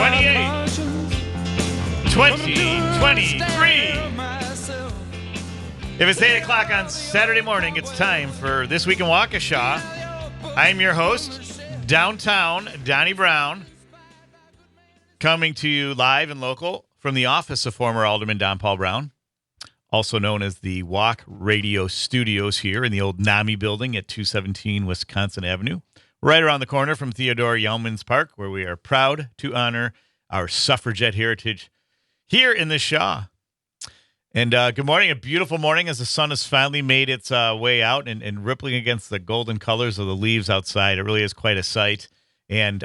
28, 2023. If it's 8 o'clock on Saturday morning, it's time for This Week in Waukesha. I'm your host, Downtown Donnie Browne, coming to you live and local from the office of former Alderman Don Paul Browne, also known as the Walk Radio Studios here in the old NAMI building at 217 Wisconsin Avenue, right around the corner from Theodore Yeomans Park, where we are proud to honor our suffragette heritage here in the Shaw. And good morning, a beautiful morning as the sun has finally made its way out and rippling against the golden colors of the leaves outside. It really is quite a sight. And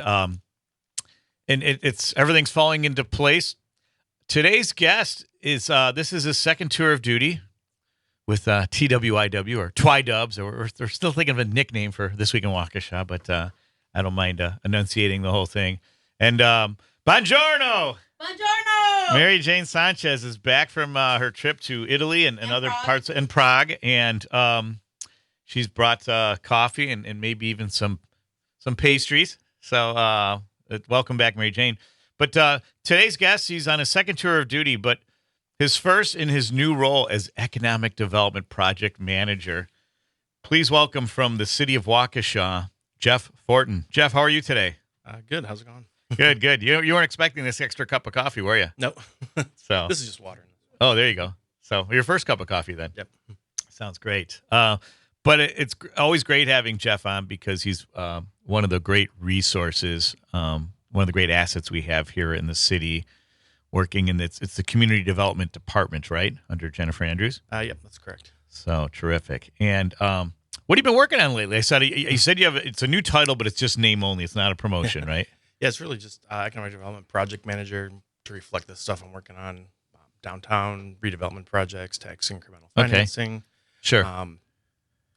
it's everything's falling into place. Today's guest is this is his second tour of duty with TWIW or Twi-Dubs, or they're still thinking of a nickname for This Week in Waukesha, but I don't mind enunciating the whole thing. And buongiorno! Buongiorno! Mary Jane Sanchez is back from her trip to Italy and other parts in Prague, and she's brought coffee and maybe even some pastries. So welcome back, Mary Jane. But today's guest, he's on his second tour of duty, but his first in his new role as Economic Development Project Manager. Please welcome from the city of Waukesha, Jeff Fortin. Jeff, how are you today? Good. How's it going? Good. You weren't expecting this extra cup of coffee, were you? No. So this is just water. Oh, there you go. So your first cup of coffee then. Yep. Sounds great. But it's always great having Jeff on because he's one of the great resources, one of the great assets we have here in the city, working in it's the Community Development Department, right, under Jennifer Andrews? Yep, that's correct. So terrific. And what have you been working on lately? I said you said you have it's a new title, but it's just name only. It's not a promotion, right? Yeah, it's really just Economic Development Project Manager to reflect the stuff I'm working on, downtown redevelopment projects, tax incremental financing. Okay. Sure.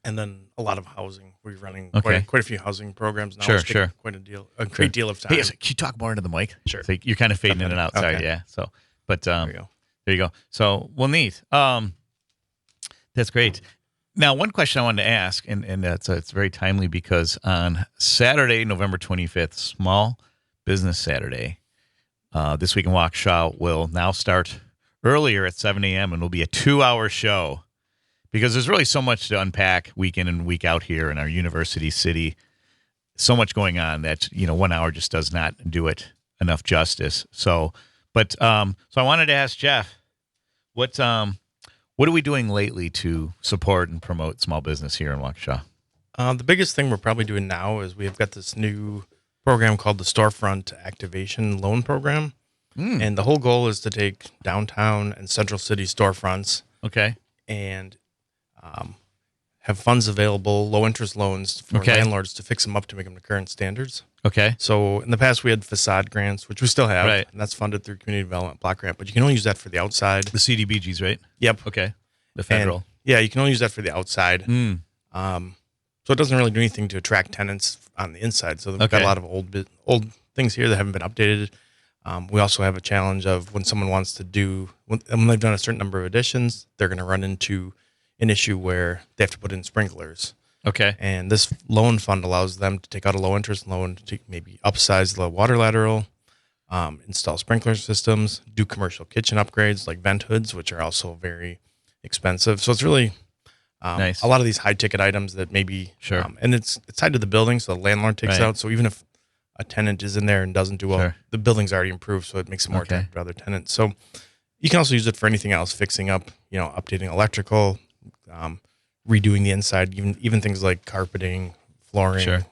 And then a lot of housing. We're running quite a few housing programs now. Sure. Quite a great deal of time. Hey, can you talk more into the mic? Sure. So you're kind of fading in and out. Sorry, okay. yeah. So, but there you go. So, well, neat. That's great. Now, one question I wanted to ask, and it's very timely because on Saturday, November 25th, Small Business Saturday, This Week in Waukesha will now start earlier at 7 a.m. and will be a 2-hour show. Because there's really so much to unpack week in and week out here in our university city. So much going on that, 1 hour just does not do it enough justice. So I wanted to ask Jeff, what are we doing lately to support and promote small business here in Waukesha? The biggest thing we're probably doing now is we've got this new program called the Storefront Activation Loan Program. And the whole goal is to take downtown and central city storefronts. Okay. And have funds available, low-interest loans for landlords to fix them up to make them to current standards. Okay. So in the past, we had facade grants, which we still have, right, and that's funded through Community Development Block Grant, but you can only use that for the outside. The CDBGs, right? Yep. Okay. The federal. And, yeah, you can only use that for the outside. So it doesn't really do anything to attract tenants on the inside. So we've got a lot of old things here that haven't been updated. We also have a challenge of when someone wants to when they've done a certain number of additions, they're going to run into an issue where they have to put in sprinklers. Okay. And this loan fund allows them to take out a low interest loan to maybe upsize the water lateral, install sprinkler systems, do commercial kitchen upgrades like vent hoods, which are also very expensive. So it's really nice. A lot of these high ticket items that maybe, and it's tied to the building. So the landlord takes it out. So even if a tenant is in there and doesn't do well, the building's already improved. So it makes it more attractive to other tenants. So you can also use it for anything else, fixing up, updating electrical, redoing the inside, even things like carpeting, flooring,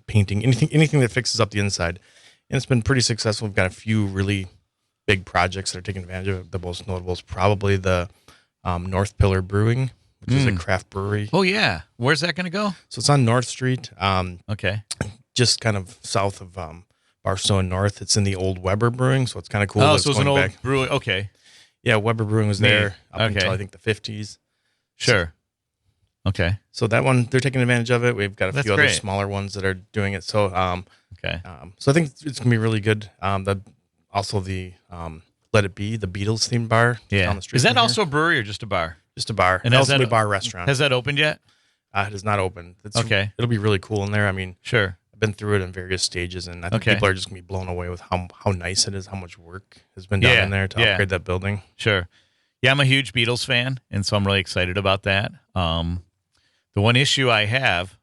painting, anything that fixes up the inside. And it's been pretty successful. We've got a few really big projects that are taking advantage of it. The most notable is probably the North Pillar Brewing, which is a craft brewery. Oh, yeah. Where's that going to go? So it's on North Street. Just kind of south of Barstow North. It's in the old Weber Brewing, so it's kind of cool. Oh, so it's an old brewing. Okay. Yeah, Weber Brewing was there up until I think the 50s. Sure. Okay. So that one, they're taking advantage of it. We've got a few other smaller ones that are doing it. So, so I think it's gonna be really good. Also the Let It Be, the Beatles themed bar down the street. Is that also a brewery or just a bar? Just a bar. And also a bar restaurant. Has that opened yet? It has not opened. Okay. It'll be really cool in there. I mean, sure. I've been through it in various stages, and I think people are just going to be blown away with how nice it is, how much work has been done in there to upgrade that building. Sure. Yeah, I'm a huge Beatles fan, and so I'm really excited about that. The one issue I have,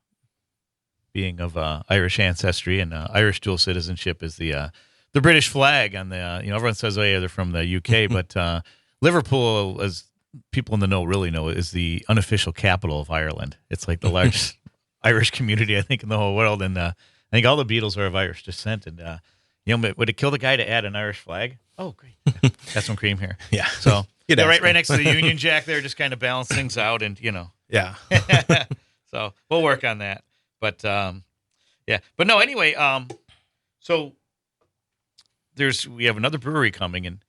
being of Irish ancestry and Irish dual citizenship, is the British flag on the. Everyone says, "Oh, yeah, they're from the UK," but Liverpool, as people in the know really know, is the unofficial capital of Ireland. It's like the largest Irish community, I think, in the whole world, and I think all the Beatles are of Irish descent. And would it kill the guy to add an Irish flag? Oh, great! Got some cream here. Yeah. So right next to the Union Jack there, just kind of balance things out, and Yeah. So we'll work on that. But but no. Anyway, so we have another brewery coming, and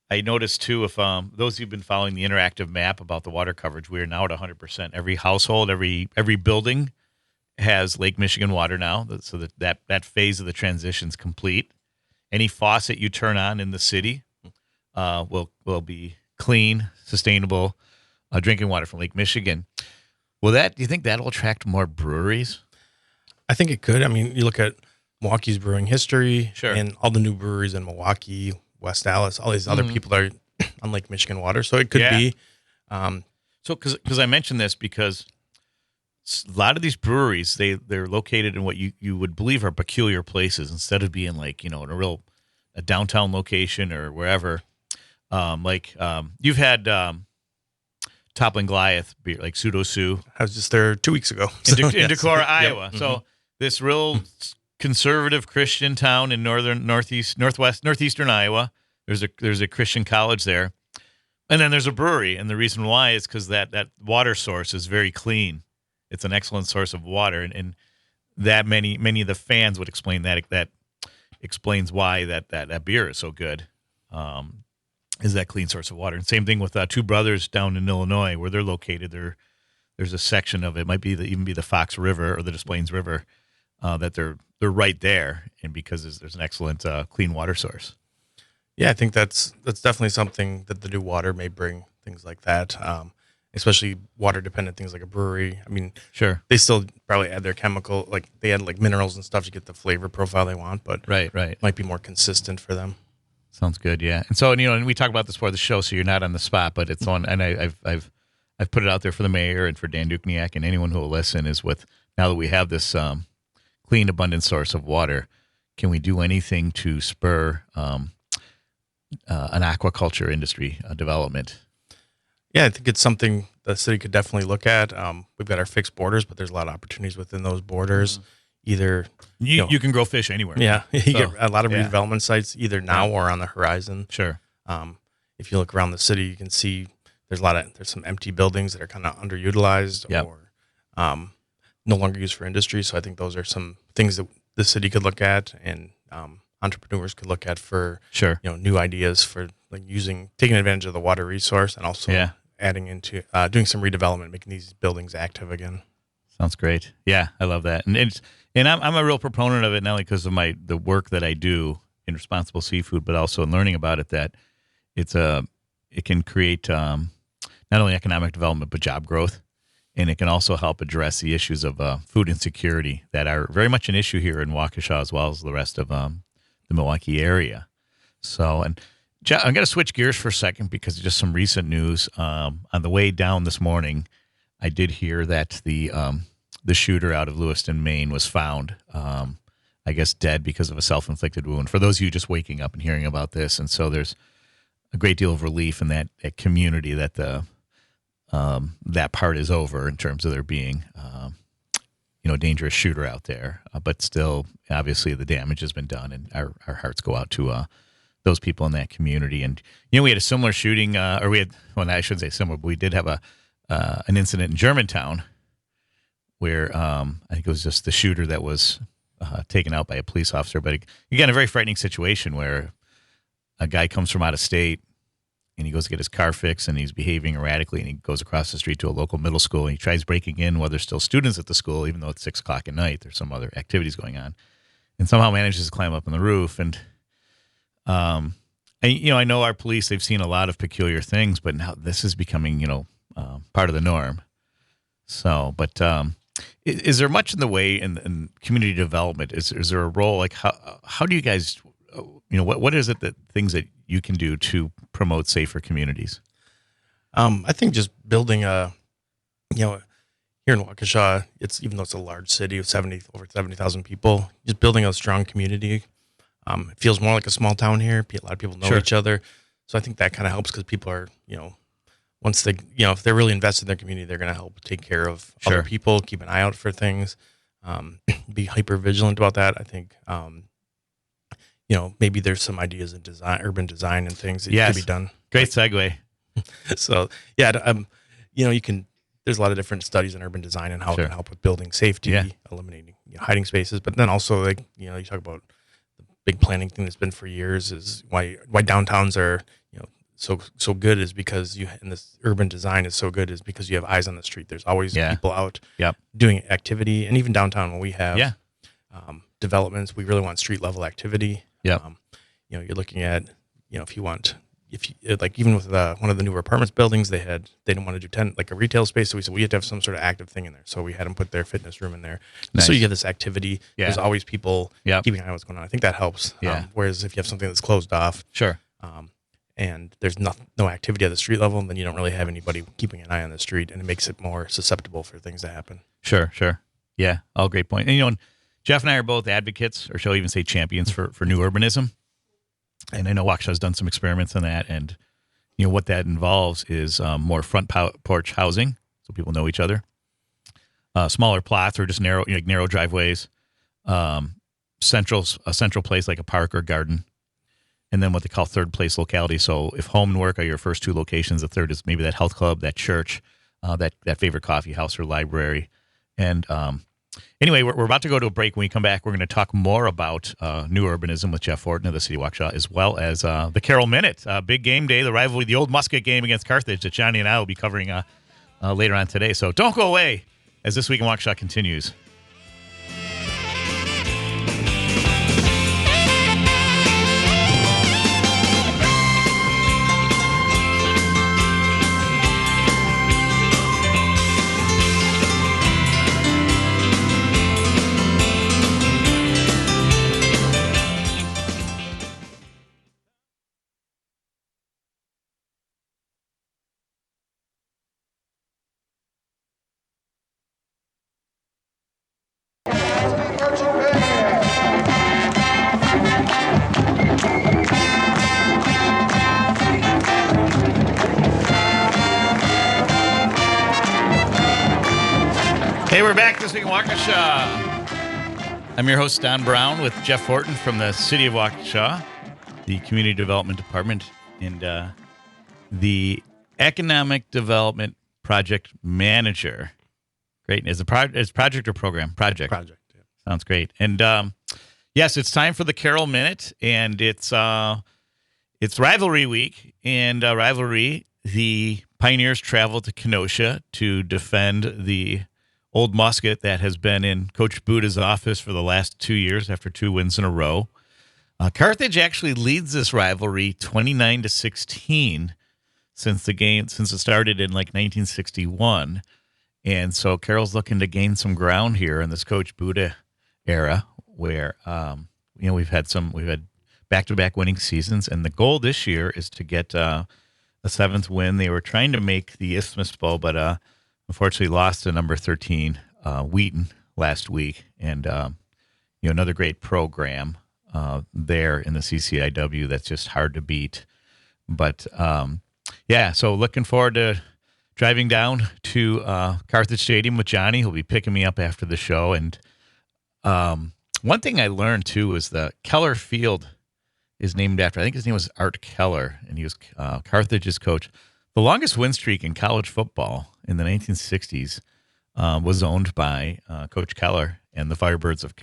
I noticed too, if those who've been following the interactive map about the water coverage, we are now at 100%. Every household, every building has Lake Michigan water now, so that phase of the transition is complete. Any faucet you turn on in the city will be clean, sustainable drinking water from Lake Michigan. Do you think that'll attract more breweries? I think it could. I mean, you look at Milwaukee's brewing history, sure, and all the new breweries in Milwaukee, West Dallas, all these other people are on Lake Michigan water, so it could be. So, because I mentioned this because a lot of these breweries, they're located in what you would believe are peculiar places, instead of being like in a downtown location or wherever. You've had Toppling Goliath beer, like Pseudo Sioux. I was just there 2 weeks ago in Decorah, Iowa. Yep. So this real conservative Christian town in northeastern Iowa. There's a Christian college there, and then there's a brewery. And the reason why is because that water source is very clean. It's an excellent source of water, and that many of the fans would explain that explains why that beer is so good. Is that clean source of water. And same thing with Two Brothers down in Illinois, where they're located. There's a section of it, might be even the Fox River or the Des Plaines River, that they're right there, and because there's an excellent clean water source. Yeah, I think that's definitely something that the new water may bring, things like that, especially water dependent things like a brewery. I mean, sure, they still probably add their chemical, like they add like minerals and stuff to get the flavor profile they want, but right, might be more consistent for them. Sounds good, yeah. And so, and we talk about this before the show, so you're not on the spot, but it's on. And I've put it out there for the mayor and for Dan Dukniak and anyone who will listen. Is with now that we have this clean, abundant source of water, can we do anything to spur an aquaculture industry development? Yeah, I think it's something the city could definitely look at. We've got our fixed borders, but there's a lot of opportunities within those borders. Either you can grow fish anywhere. Yeah, you get a lot of redevelopment sites either now or on the horizon. Sure. If you look around the city, you can see there's some empty buildings that are kind of underutilized or no longer used for industry. So I think those are some things that the city could look at and entrepreneurs could look at for new ideas for like taking advantage of the water resource and also adding into doing some redevelopment, making these buildings active again. Sounds great. Yeah, I love that. And I'm a real proponent of it, not only because of the work that I do in responsible seafood, but also in learning about it, that it can create not only economic development, but job growth. And it can also help address the issues of food insecurity that are very much an issue here in Waukesha, as well as the rest of the Milwaukee area. So, and I'm going to switch gears for a second because just some recent news. On the way down this morning, I did hear that the shooter out of Lewiston, Maine, was found, I guess, dead because of a self-inflicted wound. For those of you just waking up and hearing about this, and so there's a great deal of relief in that community that that part is over in terms of there being a dangerous shooter out there. But still, obviously, the damage has been done, and our hearts go out to those people in that community. And we had a similar shooting, I shouldn't say similar, but we did have an incident in Germantown where I think it was just the shooter that was taken out by a police officer. But again, a very frightening situation where a guy comes from out of state and he goes to get his car fixed and he's behaving erratically, and he goes across the street to a local middle school and he tries breaking in while there's still students at the school, even though it's 6 o'clock at night. There's some other activities going on, and somehow manages to climb up on the roof. And I know our police, they've seen a lot of peculiar things, but now this is becoming, part of the norm. So, but Is there much in the way in community development? Is there a role, like how do you guys, what is it, that things that you can do to promote safer communities? I think just building here in Waukesha, even though it's a large city of over 70,000 people, just building a strong community. It feels more like a small town here. A lot of people know each other. So I think that kind of helps, because people are, once they, if they're really invested in their community, they're going to help take care of other people, keep an eye out for things, be hyper vigilant about that. I think, maybe there's some ideas in urban design and things that can be done. Great segue. So there's a lot of different studies in urban design and how it can help with building safety, eliminating hiding spaces. But then also, you talk about the big planning thing that's been for years is why downtowns are, so good, is because and this urban design is so good is because you have eyes on the street. There's always people out doing activity. And even downtown, when we have developments, we really want street level activity. You're looking at, even with one of the newer apartments buildings, they didn't want to do a retail space. So we said we have to have some sort of active thing in there. So we had them put their fitness room in there. Nice. So you get this activity. There's always people keeping an eye on what's going on. I think that helps. Whereas if you have something that's closed off, and there's no activity at the street level, then you don't really have anybody keeping an eye on the street, and it makes it more susceptible for things to happen. Sure. Yeah, all great point. And Jeff and I are both advocates, or shall we even say champions, for new urbanism. And I know Waukesha has done some experiments on that, and what that involves is more front porch housing, so people know each other, smaller plots or just narrow driveways, a central place like a park or garden, and then what they call third place locality. So if home and work are your first two locations, the third is maybe that health club, that church, that favorite coffee house or library. And anyway, we're about to go to a break. When we come back, we're going to talk more about new urbanism with Jeff Fortin of the City of Waukesha, as well as the Carroll Minute, big game day, the rivalry, the old Musket game against Carthage that Johnny and I will be covering later on today. So don't go away as This Week in Waukesha continues. Hey, we're back this week in Waukesha. I'm your host, Don Browne, with Jeff Fortin from the City of Waukesha, the Community Development Department, and the Economic Development Project Manager. Great. Is it project or program? Project. Project. Yeah. Sounds great. And yes, it's time for the Carroll Minute, and it's Rivalry Week. And Rivalry, the Pioneers travel to Kenosha to defend the old Musket that has been in Coach Buda's office for the last 2 years after 2 wins in a row. Carthage actually leads this rivalry 29-16 since it started in 1961. And so Carroll's looking to gain some ground here in this Coach Buda era where, we've had back-to-back winning seasons. And the goal this year is to get a 7th win. They were trying to make the Isthmus Bowl, but unfortunately lost to number 13, Wheaton, last week. And, another great program there in the CCIW that's just hard to beat. But, so looking forward to driving down to Carthage Stadium with Johnny. He'll be picking me up after the show. And one thing I learned, too, is the Keller Field is named after, I think his name was Art Keller, and he was Carthage's coach. The longest win streak in college football in the 1960s was owned by Coach Keller and the Firebirds of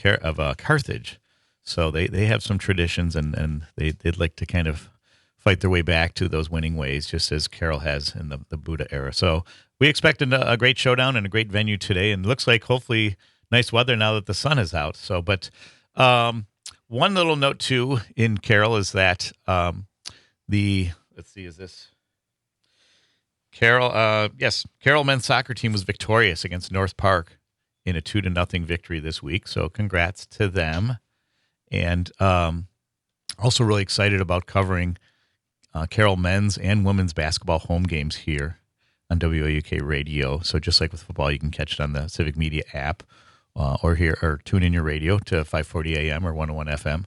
Carthage. So they have some traditions, and they'd like to kind of fight their way back to those winning ways, just as Carroll has in the Buda era. So we expect a great showdown and a great venue today, and it looks like hopefully nice weather now that the sun is out. So, but one little note too in Carroll is that Carroll men's soccer team was victorious against North Park in a 2-0 victory this week. So congrats to them. And also really excited about covering Carroll men's and women's basketball home games here on WAUK Radio. So just like with football, you can catch it on the Civic Media app or tune in your radio to 540 AM or 101 FM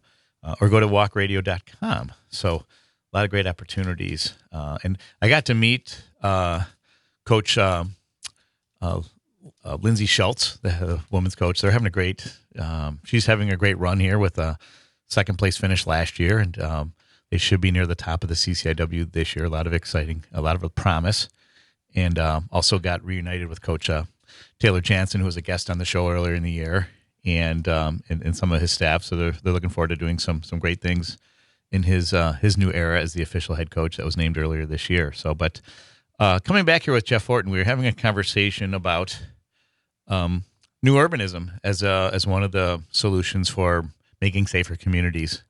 or go to walkradio.com. So a lot of great opportunities. And I got to meet Coach Lindsay Schultz, the women's coach. They're having she's having a great run here with a second place finish last year. And they should be near the top of the CCIW this year. A lot of promise. And also got reunited with Coach Taylor Jansen, who was a guest on the show earlier in the year, and some of his staff. So they're looking forward to doing some great things in his new era as the official head coach that was named earlier this year. So, but coming back here with Jeff Fortin, we were having a conversation about new urbanism as one of the solutions for making safer communities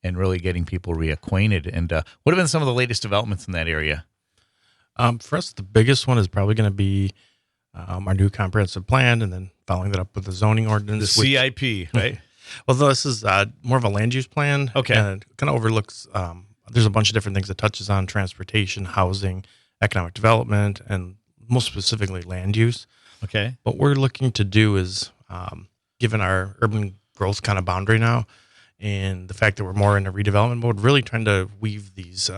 and really getting people reacquainted. And what have been some of the latest developments in that area? For us, the biggest one is probably going to be our new comprehensive plan, and then following that up with the zoning ordinance. The CIP, right? Well, this is more of a land use plan. Okay. And it kind of overlooks, there's a bunch of different things it touches on: transportation, housing, economic development, and most specifically land use. Okay. What we're looking to do is, given our urban growth kind of boundary now, and the fact that we're more in a redevelopment mode, really trying to weave these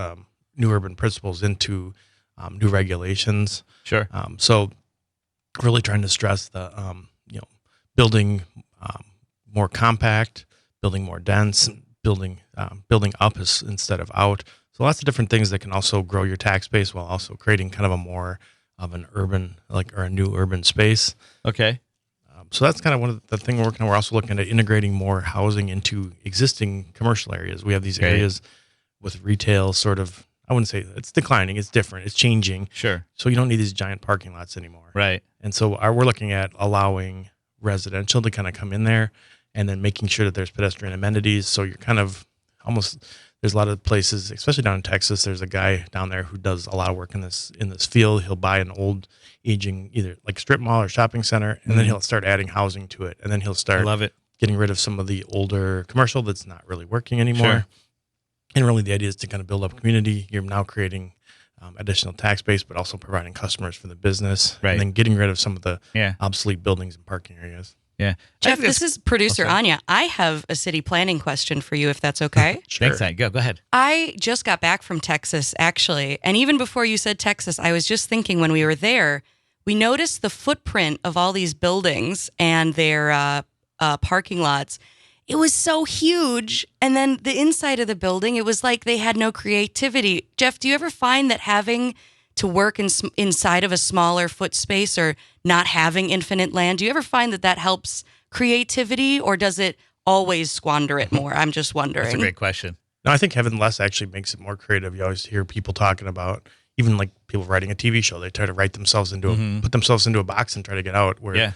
new urban principles into new regulations. Sure. So really trying to stress the, building more compact, building more dense, building up instead of out. So lots of different things that can also grow your tax base while also creating kind of a more of an urban, or a new urban space. Okay. So that's kind of one of the things we're working on. We're also looking at integrating more housing into existing commercial areas. We have these areas with retail sort of, I wouldn't say it's declining. It's different. It's changing. Sure. So you don't need these giant parking lots anymore. Right. And so we're looking at allowing residential to kind of come in there, and then making sure that there's pedestrian amenities. So you're kind of almost, there's a lot of places, especially down in Texas, there's a guy down there who does a lot of work in this field. He'll buy an old aging, either like strip mall or shopping center, and then he'll start adding housing to it. And then he'll start getting rid of some of the older commercial that's not really working anymore. Sure. And really the idea is to kind of build up community. You're now creating additional tax base, but also providing customers for the business. Right. And then getting rid of some of the obsolete buildings and parking areas. Yeah. Jeff, this is producer Anya. I have a city planning question for you, if that's okay. Sure. Thanks, Anya. Go ahead. I just got back from Texas, actually. And even before you said Texas, I was just thinking when we were there, we noticed the footprint of all these buildings and their parking lots. It was so huge. And then the inside of the building, it was like they had no creativity. Jeff, do you ever find that having to work inside of a smaller foot space or not having infinite land, do you ever find that helps creativity, or does it always squander it more? I'm just wondering. That's a great question. No, I think having less actually makes it more creative. You always hear people talking about, even like people writing a TV show, they try to write themselves into put themselves into a box and try to get out. Where,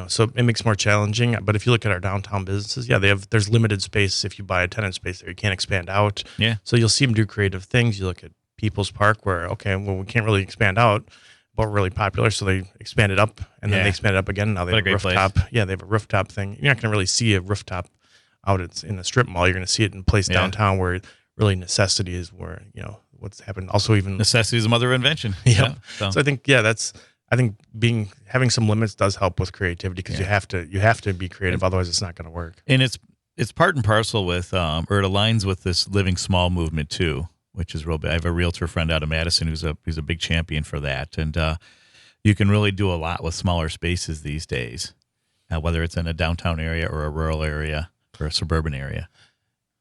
so it makes it more challenging. But if you look at our downtown businesses, there's limited space. If you buy a tenant space there, you can't expand out. Yeah. So you'll see them do creative things. You look at People's Park, where we can't really expand out, but we're really popular, so they expanded up, and then they expanded up again. Now they have a rooftop. Place. Yeah, they have a rooftop thing. You're not going to really see a rooftop out in a strip mall. You're going to see it in a place downtown where really necessity is where what's happened. Also, even necessity is the mother of invention. Yeah. So I think having some limits does help with creativity, because you have to be creative, otherwise it's not going to work. And it's part and parcel with, or it aligns with this living small movement too, which is real big. I have a realtor friend out of Madison who's a big champion for that, and you can really do a lot with smaller spaces these days, whether it's in a downtown area or a rural area or a suburban area.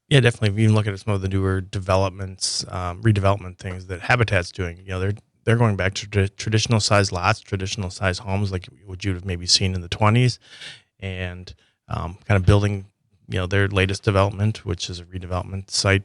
Yeah, definitely. If you even look at some of the newer developments, redevelopment things that Habitat's doing, they're going back to traditional size lots, traditional size homes, like what you'd have maybe seen in the 1920s, and kind of building, their latest development, which is a redevelopment site.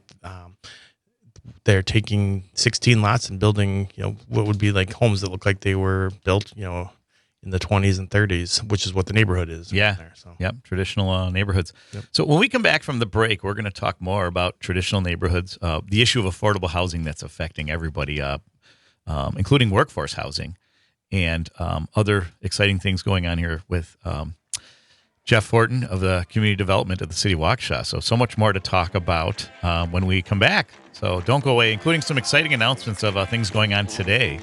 They're taking 16 lots and building, what would be like homes that look like they were built, in the 20s and 30s, which is what the neighborhood is. Yeah. There, so. Yep. Traditional neighborhoods. Yep. So when we come back from the break, we're going to talk more about traditional neighborhoods, the issue of affordable housing that's affecting everybody, including workforce housing, and other exciting things going on here with Jeff Fortin of the Community Development of the City of Waukesha. So much more to talk about when we come back. So don't go away, including some exciting announcements of things going on today.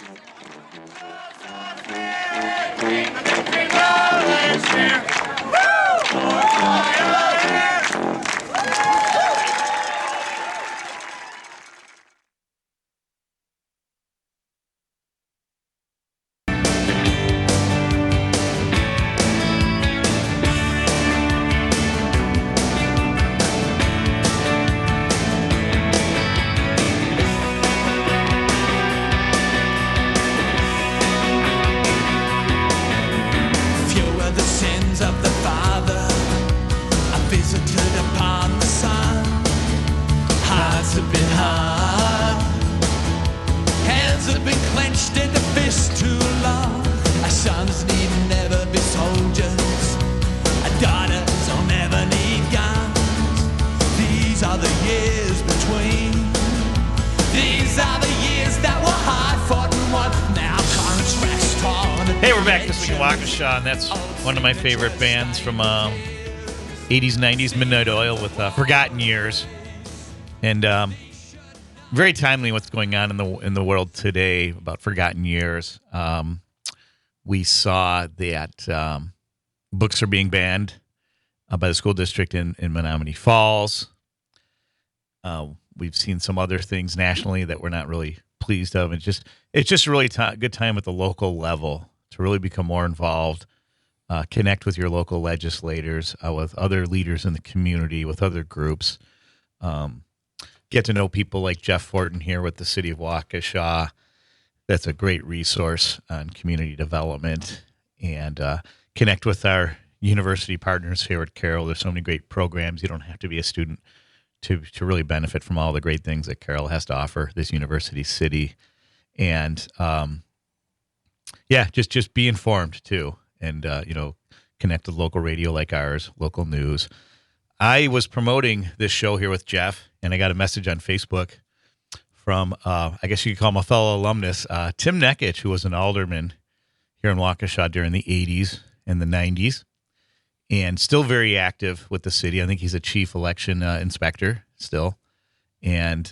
And that's one of my favorite bands from 80s, 90s, Midnight Oil with Forgotten Years. And very timely what's going on in the world today about Forgotten Years. We saw that books are being banned by the school district in Menominee Falls. We've seen some other things nationally that we're not really pleased of. It's just a really good time at the local level to really become more involved, connect with your local legislators, with other leaders in the community, with other groups. Get to know people like Jeff Fortin here with the City of Waukesha. That's a great resource on community development. And connect with our university partners here at Carroll. There's so many great programs. You don't have to be a student to really benefit from all the great things that Carroll has to offer, this university city. And just be informed too, and connect with local radio like ours, local news. I was promoting this show here with Jeff, and I got a message on Facebook from I guess you could call him a fellow alumnus, Tim Nekich, who was an alderman here in Waukesha during the 80s and the 90s, and still very active with the city. I think he's a chief election inspector still, and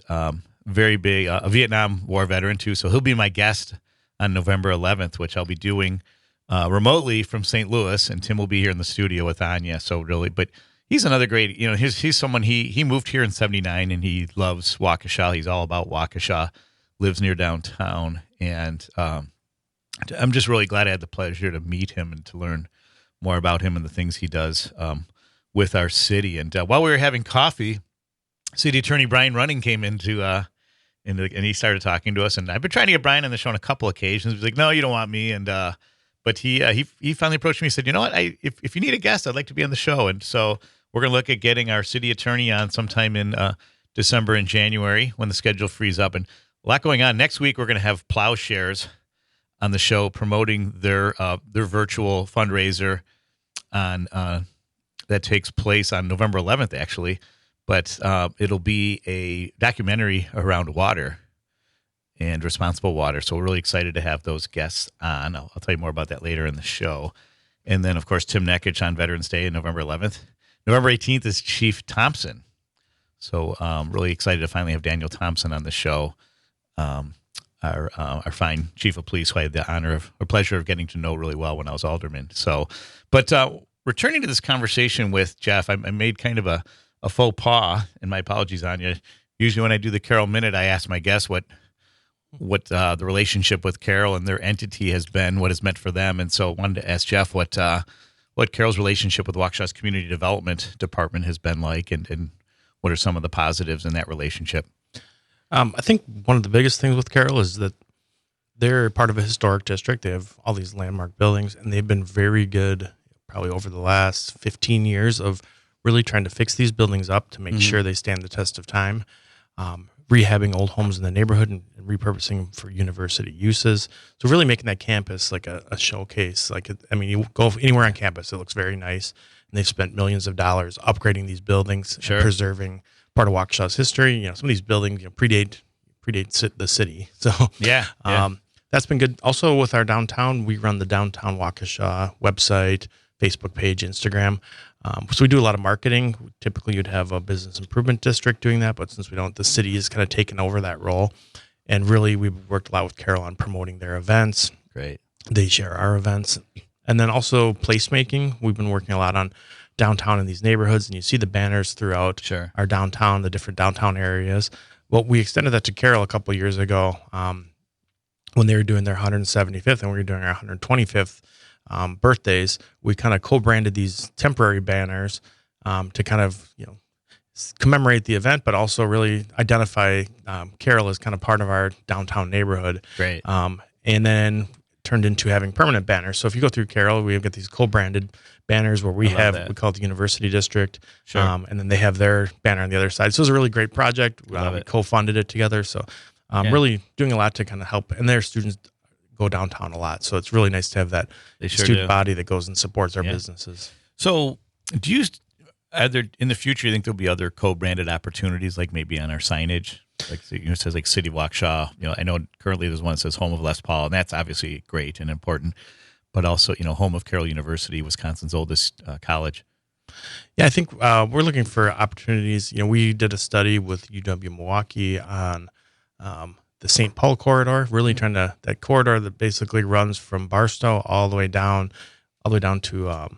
very big, a Vietnam War veteran too. So he'll be my guest on November 11th, which I'll be doing remotely from St. Louis, and Tim will be here in the studio with Anya. So really, but he's another great, he's someone, he moved here in 79 and he loves Waukesha. He's all about Waukesha, lives near downtown. And I'm just really glad I had the pleasure to meet him and to learn more about him and the things he does with our city. And while we were having coffee, City Attorney Brian Running came into and he started talking to us, and I've been trying to get Brian on the show on a couple occasions. He's like, "No, you don't want me." And but he finally approached me and said, "You know what? If you need a guest, I'd like to be on the show." And so we're gonna look at getting our city attorney on sometime in December and January when the schedule frees up. And a lot going on next week. We're gonna have Plowshares on the show promoting their virtual fundraiser on that takes place on November 11th, actually. But it'll be a documentary around water and responsible water. So we're really excited to have those guests on. I'll tell you more about that later in the show. And then, of course, Tim Nekich on Veterans Day on November 11th. November 18th is Chief Thompson. So really excited to finally have Daniel Thompson on the show, our fine chief of police, who I had the honor or pleasure of getting to know really well when I was alderman. So, but returning to this conversation with Jeff, I made kind of a faux pas, and my apologies, Anya. Usually when I do the Carroll Minute, I ask my guests what the relationship with Carroll and their entity has been, what it's meant for them. And so I wanted to ask Jeff what Carroll's relationship with Waukesha's Community Development Department has been like, and what are some of the positives in that relationship. I think one of the biggest things with Carroll is that they're part of a historic district. They have all these landmark buildings, and they've been very good, probably over the last 15 years, of really trying to fix these buildings up to make sure they stand the test of time, rehabbing old homes in the neighborhood and repurposing them for university uses. So really making that campus like a showcase. You go anywhere on campus, it looks very nice. And they've spent millions of dollars upgrading these buildings, and preserving part of Waukesha's history. Some of these buildings predate the city. So that's been good. Also with our downtown, we run the Downtown Waukesha website, Facebook page, Instagram. So we do a lot of marketing. Typically, you'd have a business improvement district doing that, but since we don't, the city has kind of taken over that role. And really, we've worked a lot with Carroll on promoting their events. Great. They share our events. And then also placemaking. We've been working a lot on downtown in these neighborhoods, and you see the banners throughout our downtown, the different downtown areas. Well, we extended that to Carroll a couple of years ago when they were doing their 175th and we were doing our 125th birthdays. We kind of co-branded these temporary banners to kind of, commemorate the event, but also really identify Carroll as kind of part of our downtown neighborhood. Great. And then turned into having permanent banners. So if you go through Carroll, we've got these co-branded banners where we call it the University District. Sure. And then they have their banner on the other side. So it was a really great project. We co-funded it together. So really doing a lot to kind of help. And their students go downtown a lot. So it's really nice to have that student body that goes and supports our businesses. So do you, in the future, you think there'll be other co-branded opportunities, like maybe on our signage? Like it says like City of Waukesha. I know currently there's one that says Home of Les Paul, and that's obviously great and important. But also, Home of Carroll University, Wisconsin's oldest college. Yeah, I think we're looking for opportunities. We did a study with UW-Milwaukee on the St. Paul corridor, really trying to, that corridor that basically runs from Barstow all the way down to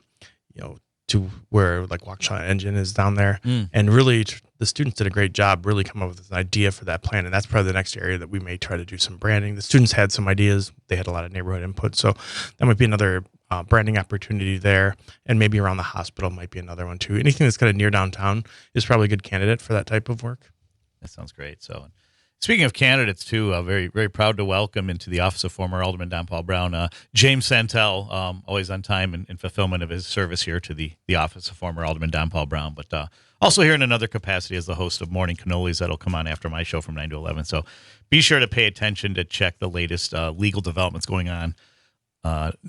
to where like Waukesha Engine is down there. And really the students did a great job really coming up with an idea for that plan. And that's probably the next area that we may try to do some branding. The students had some ideas. They had a lot of neighborhood input. So that might be another branding opportunity there. And maybe around the hospital might be another one too. Anything that's kind of near downtown is probably a good candidate for that type of work. That sounds great. So speaking of candidates, too, very, very proud to welcome into the office of former Alderman Don Paul Browne, James Santel, always on time in fulfillment of his service here to the office of former Alderman Don Paul Browne, but also here in another capacity as the host of Morning Cannolis that'll come on after my show from 9 to 11. So be sure to pay attention to check the latest legal developments going on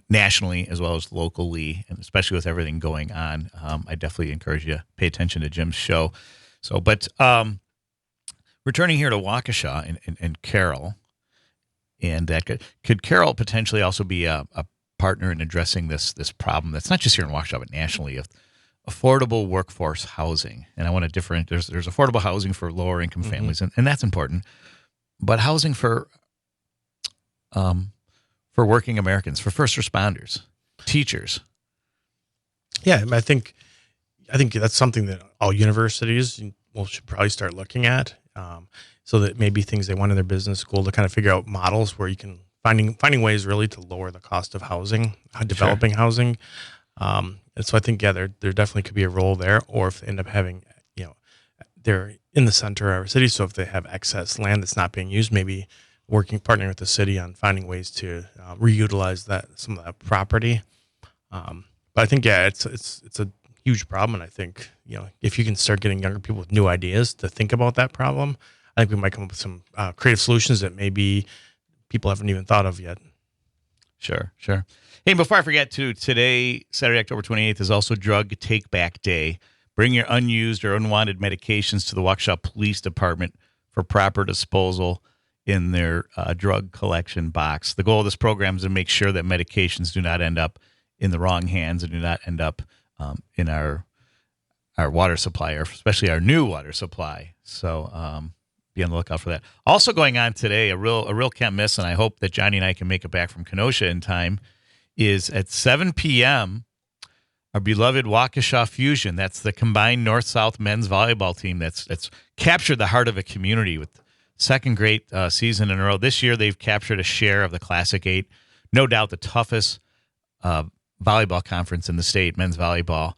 nationally as well as locally, and especially with everything going on. I definitely encourage you to pay attention to Jim's show. So, but returning here to Waukesha and Carroll, and that could Carroll potentially also be a partner in addressing this problem that's not just here in Waukesha but nationally of affordable workforce housing. And I want to differentiate. There's affordable housing for lower income families, and that's important, but housing for working Americans, for first responders, teachers. Yeah, I think that's something that all universities should probably start looking at. So that maybe things they want in their business school to kind of figure out models where you can finding ways really to lower the cost of housing, developing housing. And so I think, there definitely could be a role there, or if they end up having, they're in the center of our city. So if they have excess land that's not being used, maybe partnering with the city on finding ways to reutilize some of that property. But I think, it's a huge problem. And I think, if you can start getting younger people with new ideas to think about that problem, I think we might come up with some creative solutions that maybe people haven't even thought of yet. Sure. Hey, before I forget today, Saturday, October 28th, is also Drug Take Back Day. Bring your unused or unwanted medications to the Waukesha Police Department for proper disposal in their drug collection box. The goal of this program is to make sure that medications do not end up in the wrong hands and do not end up in our water supply, or especially our new water supply. So be on the lookout for that. Also going on today, a real can't miss, and I hope that Johnny and I can make it back from Kenosha in time, is at 7 p.m., our beloved Waukesha Fusion. That's the combined North-South men's volleyball team that's captured the heart of a community with second great season in a row. This year, they've captured a share of the Classic 8, no doubt the toughest volleyball conference in the state, men's volleyball.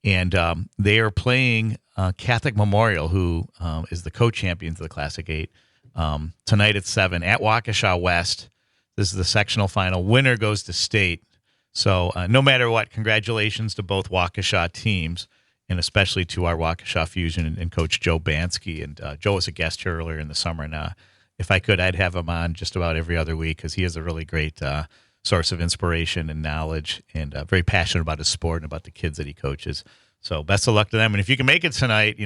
And they are playing Catholic Memorial, who is the co-champions of the Classic 8, tonight at 7 at Waukesha West. This is the sectional final. Winner goes to state. So no matter what, congratulations to both Waukesha teams, and especially to our Waukesha Fusion and Coach Joe Bansky. And Joe was a guest here earlier in the summer. And if I could, I'd have him on just about every other week, because he is a really great source of inspiration and knowledge, and very passionate about his sport and about the kids that he coaches. So best of luck to them. And if you can make it tonight,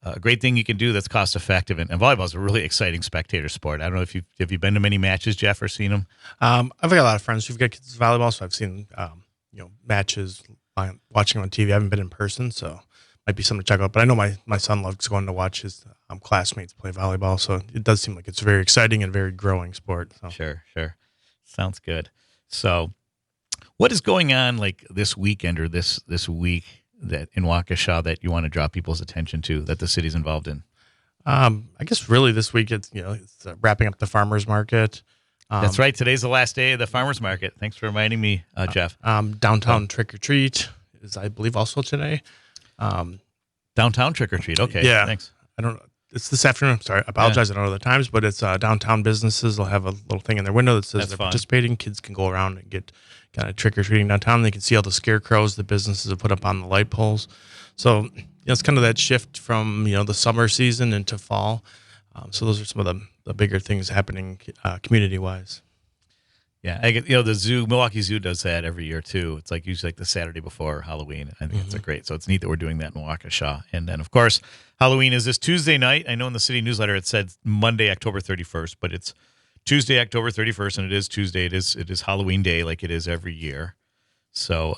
a great thing you can do that's cost effective. And volleyball is a really exciting spectator sport. I don't know if have you been to many matches, Jeff, or seen them? I've got a lot of friends who've got kids volleyball, so I've seen matches, watching on TV. I haven't been in person, so might be something to check out. But I know my son loves going to watch his classmates play volleyball, so it does seem like it's a very exciting and very growing sport. So. Sure. Sounds good. So, what is going on like this weekend or this week that in Waukesha that you want to draw people's attention to that the city's involved in? I guess really this week it's wrapping up the farmers market. That's right. Today's the last day of the farmers market. Thanks for reminding me, Jeff. Downtown trick or treat is, I believe, also today. Downtown trick or treat. Okay. Yeah. Thanks. I don't know. It's this afternoon. I'm sorry. I apologize. I don't know the times, but it's downtown businesses. They'll have a little thing in their window that says they're participating. Kids can go around and get kind of trick or treating downtown. They can see all the scarecrows the businesses have put up on the light poles. So it's kind of that shift from the summer season into fall. So those are some of the bigger things happening community wise. Yeah, I get, the zoo, Milwaukee Zoo does that every year too. It's like usually like the Saturday before Halloween. I think it's great. So it's neat that we're doing that in Waukesha. And then of course, Halloween is this Tuesday night. I know in the city newsletter it said Monday, October 31st, but it's Tuesday, October 31st, and it is Tuesday. It is Halloween Day like it is every year. So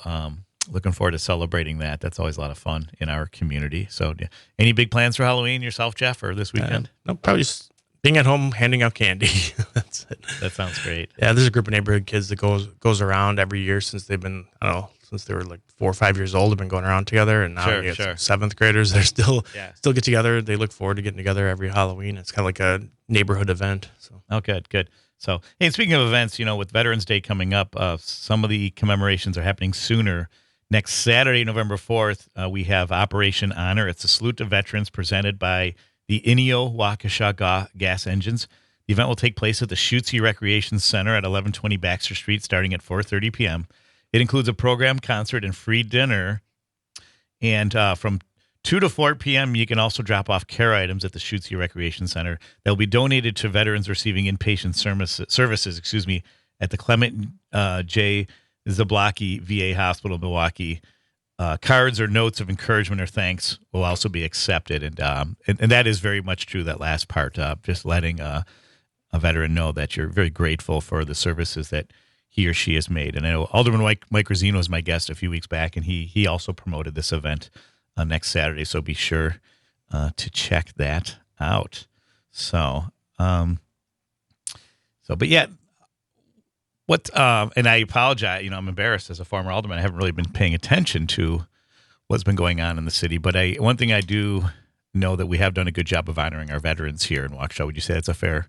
looking forward to celebrating that. That's always a lot of fun in our community. So any big plans for Halloween yourself, Jeff, or this weekend? No, probably just being at home, handing out candy. That's it. That sounds great. Yeah, there's a group of neighborhood kids that goes around every year since they've been, since they were like 4 or 5 years old, have been going around together. And now you get some 7th graders. They're still get together. They look forward to getting together every Halloween. It's kind of like a neighborhood event. So. Oh, good. So, hey, speaking of events, with Veterans Day coming up, some of the commemorations are happening sooner. Next Saturday, November 4th, we have Operation Honor. It's a salute to veterans presented by the INEO Waukesha gas engines. The event will take place at the Schutze Recreation Center at 1120 Baxter Street starting at 4:30 p.m. It includes a program, concert, and free dinner. And from 2 to 4 p.m., you can also drop off care items at the Schutze Recreation Center. They'll be donated to veterans receiving inpatient services, at the Clement J. Zablocki VA Hospital, Milwaukee. Cards or notes of encouragement or thanks will also be accepted. And that is very much true, that last part, just letting a veteran know that you're very grateful for the services that he or she has made. And I know Alderman Mike Rosino was my guest a few weeks back, and he also promoted this event next Saturday. So be sure to check that out. But yeah. And I apologize, I'm embarrassed as a former alderman. I haven't really been paying attention to what's been going on in the city. But one thing I do know that we have done a good job of honoring our veterans here in Waukesha. Would you say that's a fair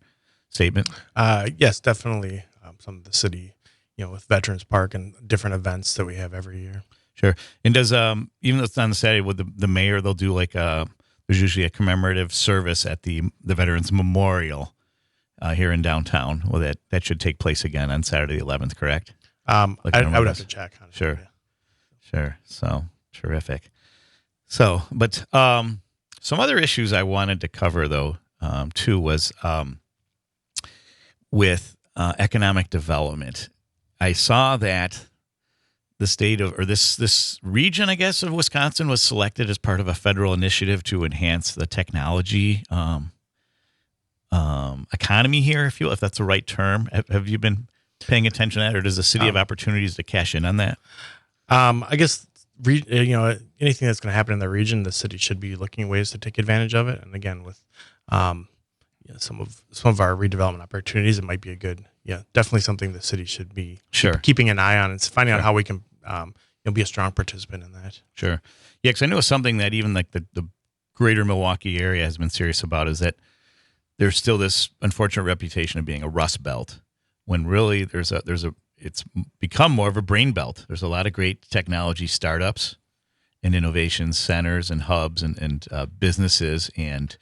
statement? Yes, definitely. Some of the city, with Veterans Park and different events that we have every year. Sure. And does, even though it's on the Saturday, with the mayor, they'll do there's usually a commemorative service at the Veterans Memorial here in downtown. Well, that should take place again on Saturday the 11th, correct? I would have to check. Sure. So terrific. So, but some other issues I wanted to cover though, too, was with economic development. I saw that the state of, or this region, I guess, of Wisconsin was selected as part of a federal initiative to enhance the technology economy here, if that's the right term. Have you been paying attention to that, or does the city have opportunities to cash in on that? I guess anything that's going to happen in the region, the city should be looking at ways to take advantage of it. And again, with some of our redevelopment opportunities, it might be definitely something the city should be keeping an eye on, and finding out how we can be a strong participant in that. Sure, yeah, because I know something that even like the greater Milwaukee area has been serious about is that there's still this unfortunate reputation of being a rust belt, when really it's become more of a brain belt. There's a lot of great technology startups and innovation centers and hubs and businesses. And,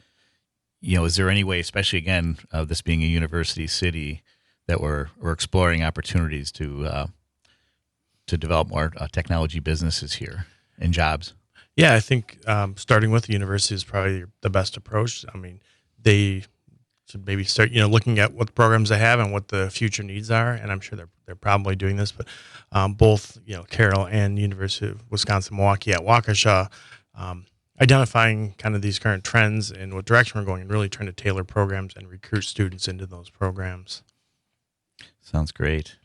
is there any way, especially again, this being a university city, that we're exploring opportunities to develop more technology businesses here and jobs? Yeah, I think starting with the university is probably the best approach. I mean, they should maybe start, looking at what programs they have and what the future needs are. And I'm sure they're probably doing this, but both, Carroll and University of Wisconsin-Milwaukee at Waukesha, identifying kind of these current trends and what direction we're going, and really trying to tailor programs and recruit students into those programs. Sounds great.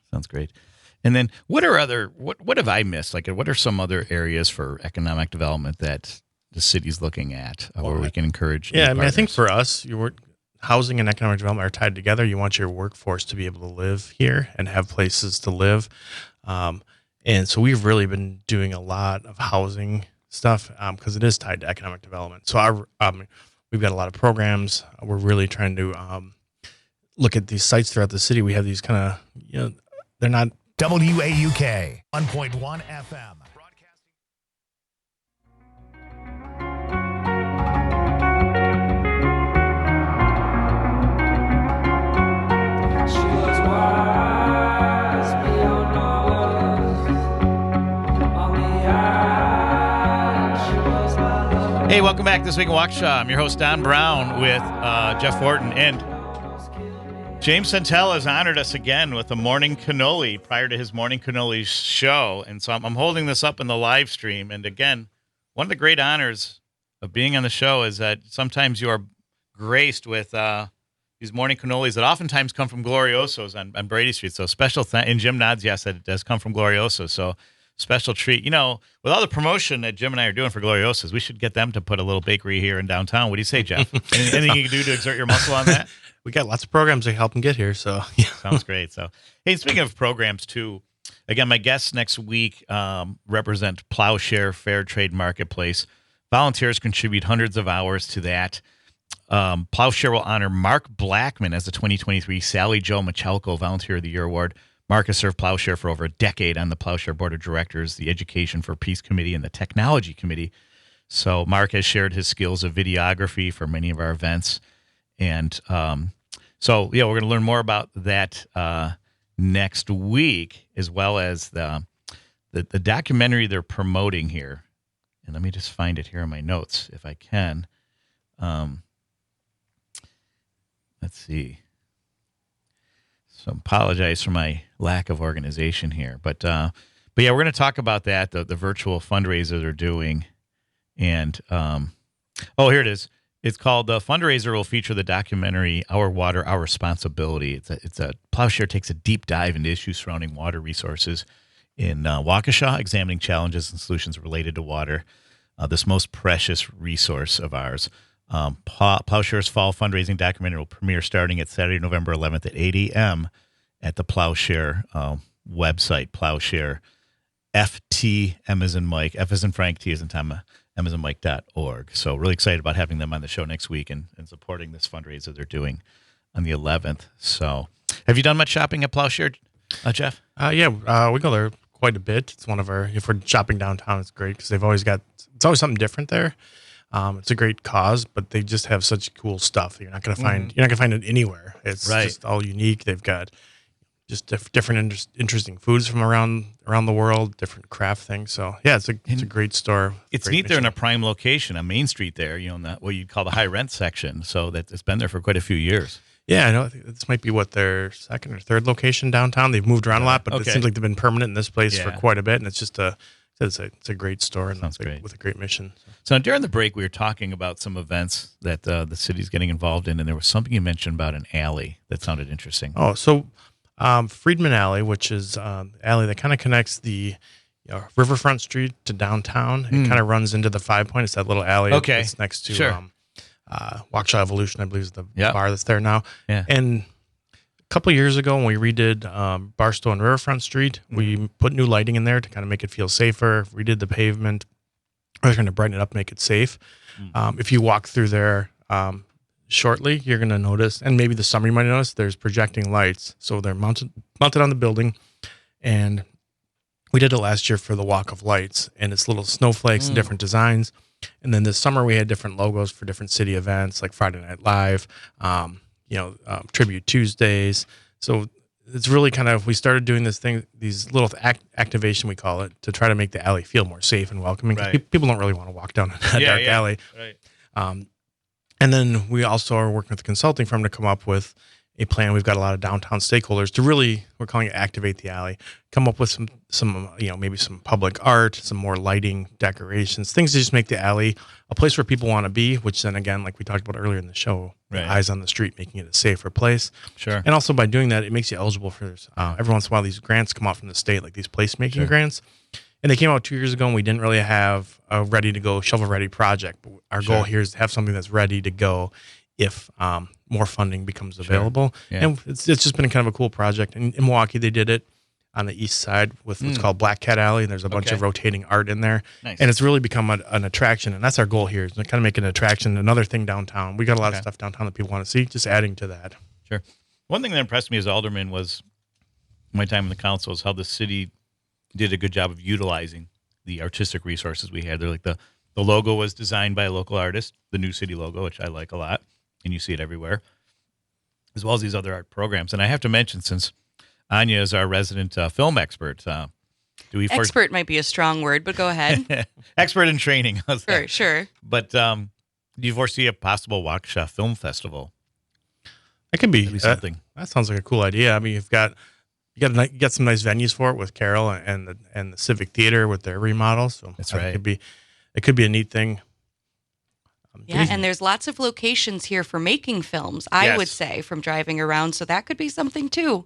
And then what have I missed? Like, what are some other areas for economic development that the city's looking at where we can encourage? Yeah, I mean, I think for us, housing and economic development are tied together. You want your workforce to be able to live here and have places to live. And so we've really been doing a lot of housing stuff because it is tied to economic development. So we've got a lot of programs. We're really trying to look at these sites throughout the city. We have these kind of, they're not WAUK 1.1 FM. Hey, welcome back this week in Waukesha. I'm your host, Don Browne, with Jeff Fortin. And James Santel has honored us again with a morning cannoli prior to his morning cannoli show. And so I'm holding this up in the live stream. And again, one of the great honors of being on the show is that sometimes you are graced with these morning cannolis that oftentimes come from Glorioso's on Brady Street. So special and Jim nods, yes, that it does come from Glorioso's. So special treat. With all the promotion that Jim and I are doing for Glorioso's, we should get them to put a little bakery here in downtown. What do you say, Jeff? Anything you can do to exert your muscle on that? We got lots of programs to help them get here. So yeah. Sounds great. So, hey, speaking of programs too, again, my guests next week represent Plowshare Fair Trade Marketplace. Volunteers contribute hundreds of hours to that. Plowshare will honor Mark Blackman as the 2023 Sally Jo Michalko Volunteer of the Year Award. Mark has served Plowshare for over a decade on the Plowshare Board of Directors, the Education for Peace Committee, and the Technology Committee. So Mark has shared his skills of videography for many of our events. And we're going to learn more about that next week, as well as the documentary they're promoting here. And let me just find it here in my notes if I can. Let's see. So apologize for my lack of organization here, but yeah, we're going to talk about that, the virtual fundraiser they're doing, and here it is. It's called the fundraiser. Will feature the documentary "Our Water, Our Responsibility." It's a Plowshare takes a deep dive into issues surrounding water resources in Waukesha, examining challenges and solutions related to water, this most precious resource of ours. Plowshare's fall fundraising documentary will premiere starting at Saturday, November 11th at 8 a.m. at the Plowshare website, Plowshare FT, M as in Mike, F as in Frank, T as in Tom, M as in Mike.org. So really excited about having them on the show next week and supporting this fundraiser they're doing on the 11th. So have you done much shopping at Plowshare, Jeff? Yeah, we go there quite a bit. It's one of our, if we're shopping downtown, it's great because it's always something different there. It's a great cause, but they just have such cool stuff. You're not going to find it anywhere. It's just all unique. They've got just different interesting foods from around the world, different craft things. So yeah, it's a great store. It's neat. They're in a prime location on Main Street there, in that what you'd call the high rent section. So that it's been there for quite a few years. Yeah, I know. This might be their second or third location downtown. They've moved around a lot, but it seems like they've been permanent in this place for quite a bit. And it's just it's a great store and sounds great. With a great mission. So during the break, we were talking about some events that the city's getting involved in, and there was something you mentioned about an alley that sounded interesting. Oh, so Friedman Alley, which is an alley that kind of connects the Riverfront Street to downtown. It kind of runs into the 5 Point. It's that little alley that's next to Waukesha Evolution, I believe is the bar that's there now. Yeah. And a couple of years ago when we redid Barstow and Riverfront Street, we put new lighting in there to kind of make it feel safer. Redid the pavement. We're trying to brighten it up, make it safe. If you walk through there shortly, you're going to notice, and maybe this summer you might notice, there's projecting lights. So they're mounted on the building, and we did it last year for the Walk of Lights, and it's little snowflakes and different designs. And then this summer we had different logos for different city events like Friday Night Live, Tribute Tuesdays. So it's really we started doing these little activation, we call it, to try to make the alley feel more safe and welcoming. Right. People don't really want to walk down a dark alley. Right. And then we also are working with a consulting firm to come up with a plan. We've got a lot of downtown stakeholders to really, we're calling it activate the alley, come up with some maybe some public art, some more lighting, decorations, things to just make the alley a place where people want to be, which then again, like we talked about earlier in the show, eyes on the street, making it a safer place. Sure. And also by doing that, it makes you eligible for this. Every once in a while, these grants come out from the state, like these placemaking grants. And they came out 2 years ago, and we didn't really have a ready-to-go, shovel-ready project. But our goal here is to have something that's ready to go if more funding becomes available. Yeah. And it's just been kind of a cool project. In Milwaukee, they did it on the east side with what's called Black Cat Alley, and there's a bunch of rotating art in there. Nice. And it's really become an attraction, and that's our goal here, is to kind of make an attraction, another thing downtown. We got a lot of stuff downtown that people want to see, just adding to that. Sure. One thing that impressed me as alderman was my time in the council is how the city did a good job of utilizing the artistic resources we had. They're like the logo was designed by a local artist, the new city logo, which I like a lot, and you see it everywhere, as well as these other art programs. And I have to mention, since Anya is our resident film expert, expert might be a strong word, but go ahead. Expert in training. Sure. But do you foresee a possible Waukesha Film Festival? That could be something. That sounds like a cool idea. I mean, you got some nice venues for it with Carroll and the Civic Theater with their remodels. So that's right. It could be a neat thing. And there's lots of locations here for making films, I would say, from driving around. So that could be something too.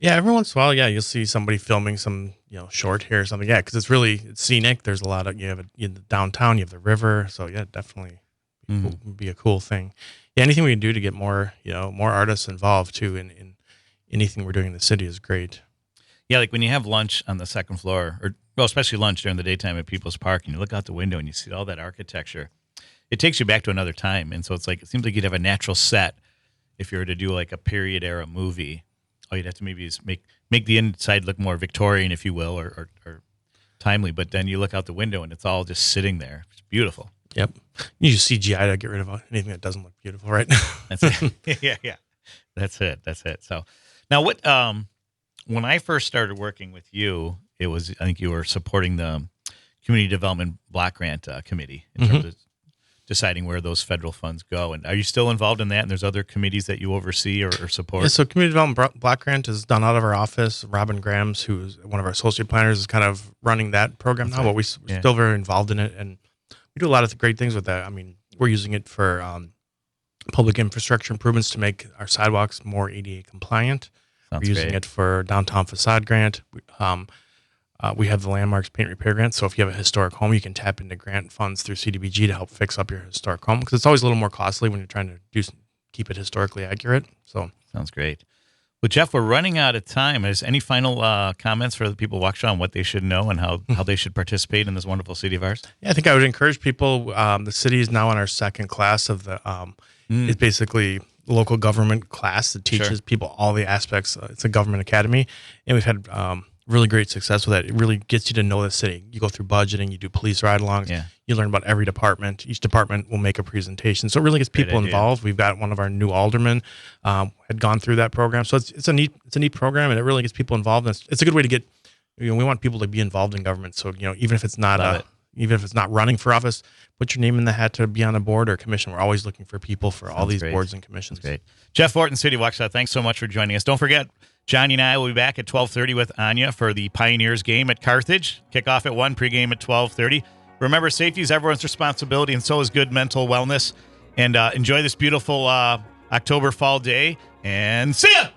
Yeah, every once in a while, you'll see somebody filming some, short here or something. Yeah, because it's scenic. There's a lot of, you have the downtown, you have the river. So yeah, definitely would be a cool thing. Yeah, anything we can do to get more, more artists involved too in anything we're doing in the city is great. Yeah, like when you have lunch on the second floor, especially lunch during the daytime at People's Park, and you look out the window and you see all that architecture, it takes you back to another time. And so it seems like you'd have a natural set if you were to do like a period era movie. All you'd have to maybe is make the inside look more Victorian, if you will, or timely. But then you look out the window and it's all just sitting there. It's beautiful. Yep. You use CGI to get rid of anything that doesn't look beautiful, right? That's it. Yeah. That's it. So now when I first started working with you, I think you were supporting the Community Development Block Grant Committee in terms of deciding where those federal funds go. And are you still involved in that? And there's other committees that you oversee or support? Yeah, so Community Development Block Grant is done out of our office. Robin Grams, who's one of our associate planners, is kind of running that program now, but we're still very involved in it. And we do a lot of great things with that. I mean, we're using it for public infrastructure improvements to make our sidewalks more ADA compliant. We're using it for downtown facade grant. We have the landmarks paint repair grant. So if you have a historic home, you can tap into grant funds through CDBG to help fix up your historic home, because it's always a little more costly when you're trying to keep it historically accurate. So sounds great. Well, Jeff, we're running out of time. Is any final comments for the people of Waukesha on what they should know and how they should participate in this wonderful city of ours? Yeah, I think I would encourage people. The city is now in our second class of the. It's basically local government class that teaches people all the aspects. It's a government academy, and we've had really great success with that. It really gets you to know the city. You go through budgeting, you do police ride-alongs, you learn about every department. Each department will make a presentation. So it really gets people involved. We've got one of our new aldermen had gone through that program. So it's a neat program, and it really gets people involved. And it's a good way to get, we want people to be involved in government. So, even if it's not running for office, put your name in the hat to be on a board or commission. We're always looking for people for all these boards and commissions. That's great. Jeff Fortin, City of Waukesha, thanks so much for joining us. Don't forget, Johnny and I will be back at 12:30 with Anya for the Pioneers game at Carthage. Kickoff at 1, pregame at 12:30. Remember, safety is everyone's responsibility, and so is good mental wellness. And enjoy this beautiful October fall day. And see ya!